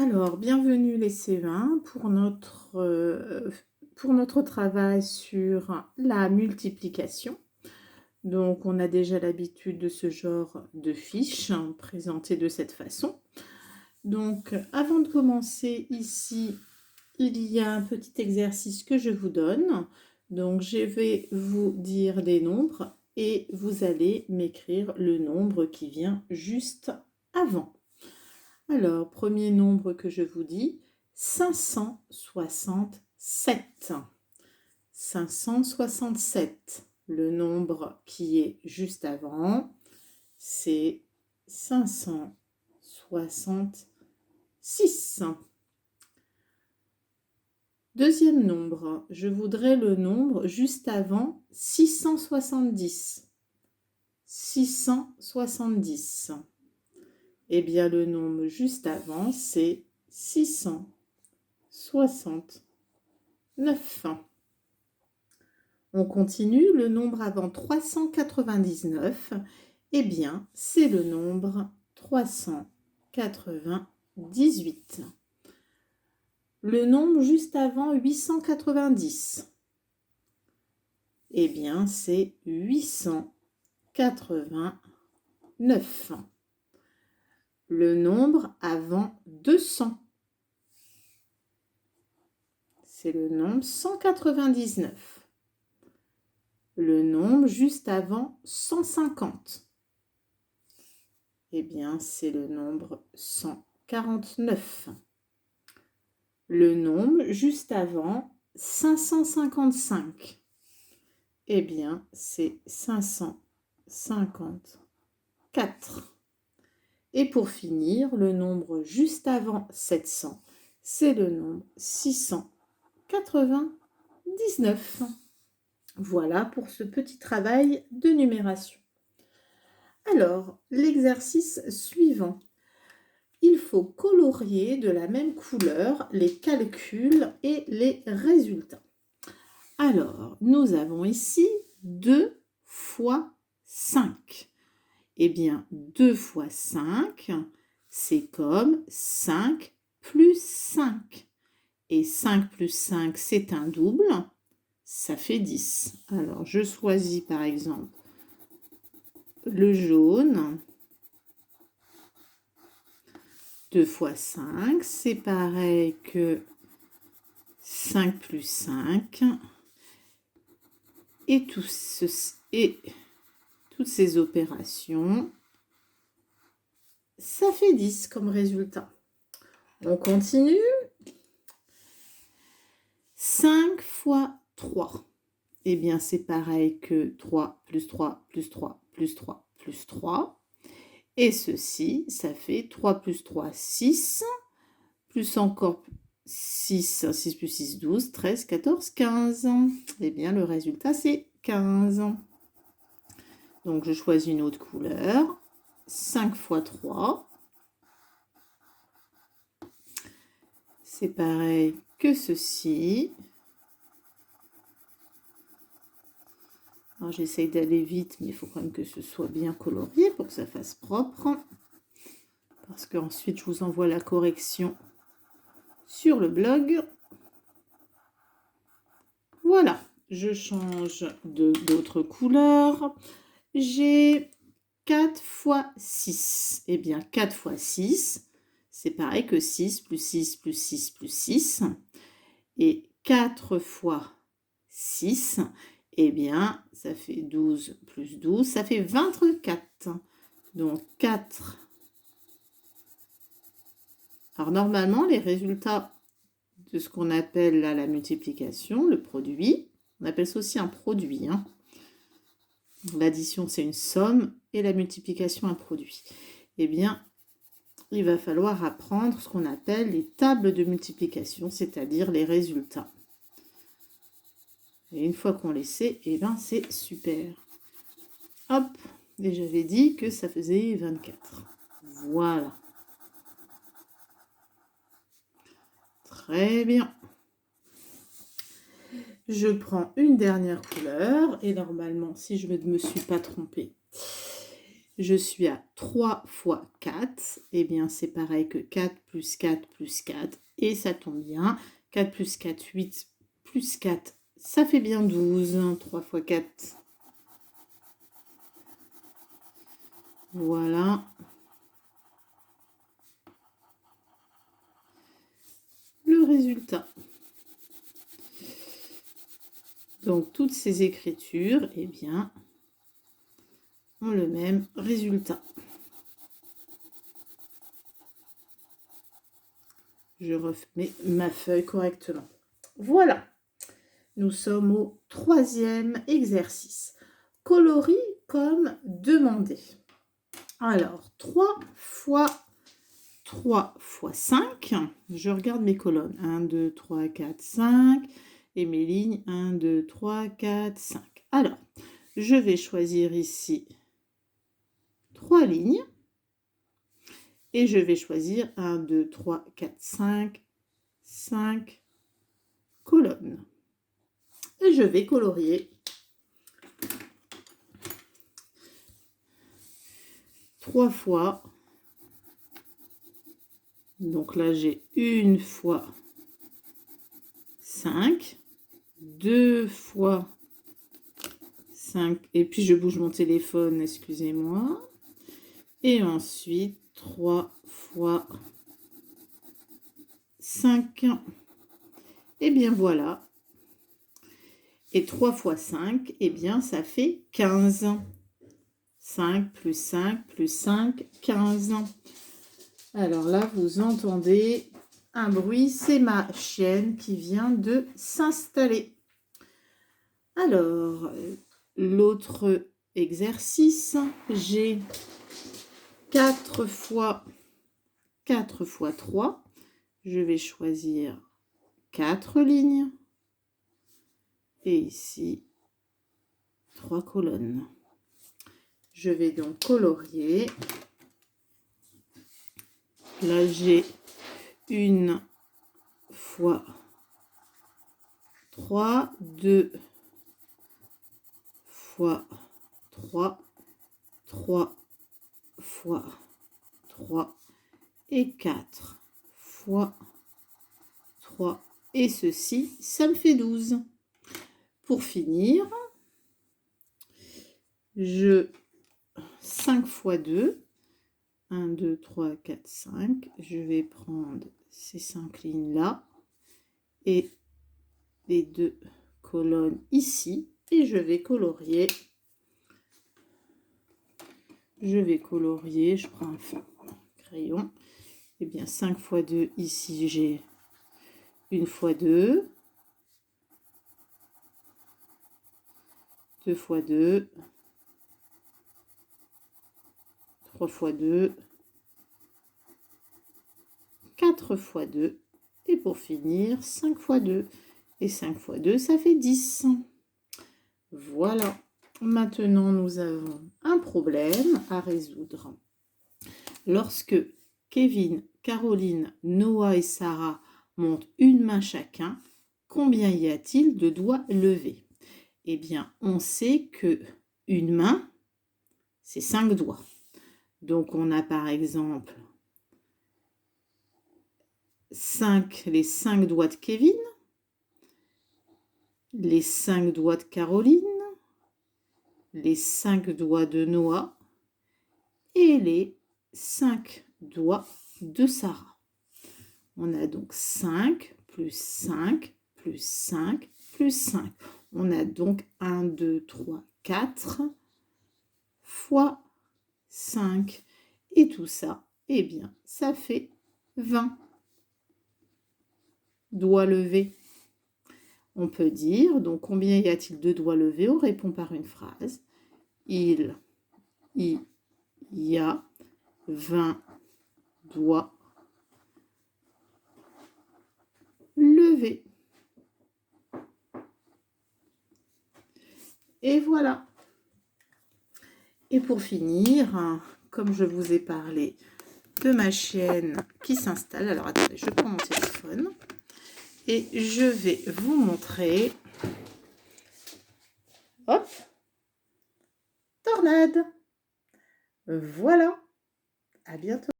Alors, bienvenue les C20 pour notre travail sur la multiplication. Donc, on a déjà l'habitude de ce genre de fiches présentées de cette façon. Donc, avant de commencer ici, il y a un petit exercice que je vous donne. Donc, je vais vous dire des nombres et vous allez m'écrire le nombre qui vient juste avant. Alors, premier nombre que je vous dis, 567. 567. Le nombre qui est juste avant, c'est 566. Deuxième nombre, je voudrais le nombre juste avant 670. 670. Eh bien, le nombre juste avant, c'est 669. On continue, le nombre avant 399, eh bien, c'est le nombre 398. Le nombre juste avant 890, eh bien, c'est 889. Le nombre avant 200, c'est le nombre 199. Le nombre juste avant 150, eh bien, c'est le nombre 149. Le nombre juste avant 555, eh bien, c'est 554. Et pour finir, le nombre juste avant 700, c'est le nombre 699. Voilà pour ce petit travail de numération. Alors, l'exercice suivant. Il faut colorier de la même couleur les calculs et les résultats. Alors, nous avons ici 2 fois 5. Eh bien, 2 fois 5, c'est comme 5 plus 5. Et 5 plus 5, c'est un double, ça fait 10. Alors, je choisis par exemple le jaune. 2 fois 5, c'est pareil que 5 plus 5. Et, toutes ces opérations, ça fait 10 comme résultat. On continue. 5 fois 3. Eh bien, c'est pareil que 3 plus 3 plus 3 plus 3 plus 3. Et ceci, ça fait 3 plus 3, 6. Plus encore 6, 6 plus 6, 12, 13, 14, 15. Eh bien, le résultat, c'est 15. Donc, je choisis une autre couleur. 5 fois 3. C'est pareil que ceci. Alors, j'essaye d'aller vite, mais il faut quand même que ce soit bien colorié pour que ça fasse propre. Parce qu'ensuite, je vous envoie la correction sur le blog. Voilà, je change d'autres couleurs. J'ai 4 fois 6. Eh bien, 4 fois 6, c'est pareil que 6 plus 6 plus 6 plus 6. Et 4 fois 6, eh bien, ça fait 12 plus 12, ça fait 24. Donc, 4. Alors, normalement, les résultats de ce qu'on appelle là la multiplication, le produit, on appelle ça aussi un produit. L'addition, c'est une somme et la multiplication, un produit. Eh bien, il va falloir apprendre ce qu'on appelle les tables de multiplication, c'est-à-dire les résultats. Et une fois qu'on les sait, eh bien, c'est super. Hop, et j'avais dit que ça faisait 24. Voilà. Très bien. Je prends une dernière couleur et normalement, si je ne me suis pas trompée, je suis à 3 fois 4. Eh bien, c'est pareil que 4 plus 4 plus 4. Et ça tombe bien. 4 plus 4, 8 plus 4, ça fait bien 12. 3 fois 4. Voilà. Le résultat. Donc, toutes ces écritures, eh bien, ont le même résultat. Je remets ma feuille correctement. Voilà. Nous sommes au 3e exercice. Coloris comme demandé. Alors, 3 fois 3 fois 5. Je regarde mes colonnes. 1, 2, 3, 4, 5. Et mes lignes. 1, 2, 3, 4, 5. Alors, je vais choisir ici 3 lignes. Et je vais choisir 1, 2, 3, 4, 5. 5 colonnes. Et je vais colorier 3 fois. Donc là, j'ai 1 fois 5, 2 fois 5, et puis je bouge mon téléphone, excusez-moi. Et ensuite, 3 fois 5. Et bien voilà. Et 3 fois 5, eh bien ça fait 15. 5 plus 5 plus 5, 15. Alors là, vous entendez un bruit, c'est ma chienne qui vient de s'installer. Alors, l'autre exercice, j'ai 4 fois 3. Je vais choisir 4 lignes. Et ici, 3 colonnes. Je vais donc colorier. Là, j'ai 1 fois 3, 2 fois 3, 3 fois 3 et 4 fois 3. Et ceci, ça me fait 12. Pour finir, 5 fois 2. 1, 2, 3, 4, 5. Je vais prendre ces 5 lignes-là et les 2 colonnes ici. Et je vais colorier. Je prends un crayon. Et bien, 5 fois 2, ici, j'ai 1 fois 2. 2 fois 2. 3 fois 2. 4 fois 2. Et pour finir, 5 fois 2. Et 5 fois 2, ça fait 10. Voilà. Maintenant, nous avons un problème à résoudre. Lorsque Kevin, Caroline, Noah et Sarah montent une main chacun, combien y a-t-il de doigts levés? Eh bien, on sait que une main, c'est 5 doigts. Donc, on a par exemple les 5 doigts de Kevin, les 5 doigts de Caroline, les 5 doigts de Noah et les 5 doigts de Sarah. On a donc 5 plus 5 plus 5 plus 5. On a donc 1, 2, 3, 4 fois 5. Et tout ça, eh bien, ça fait 20 doigts levés. On peut dire, donc, combien y a-t-il de doigts levés? On répond par une phrase. Il y a 20 doigts levés. Et voilà. Et pour finir, comme je vous ai parlé de ma chienne qui s'installe, alors attendez, je prends mon téléphone et je vais vous montrer. Hop, tornade. Voilà, à bientôt.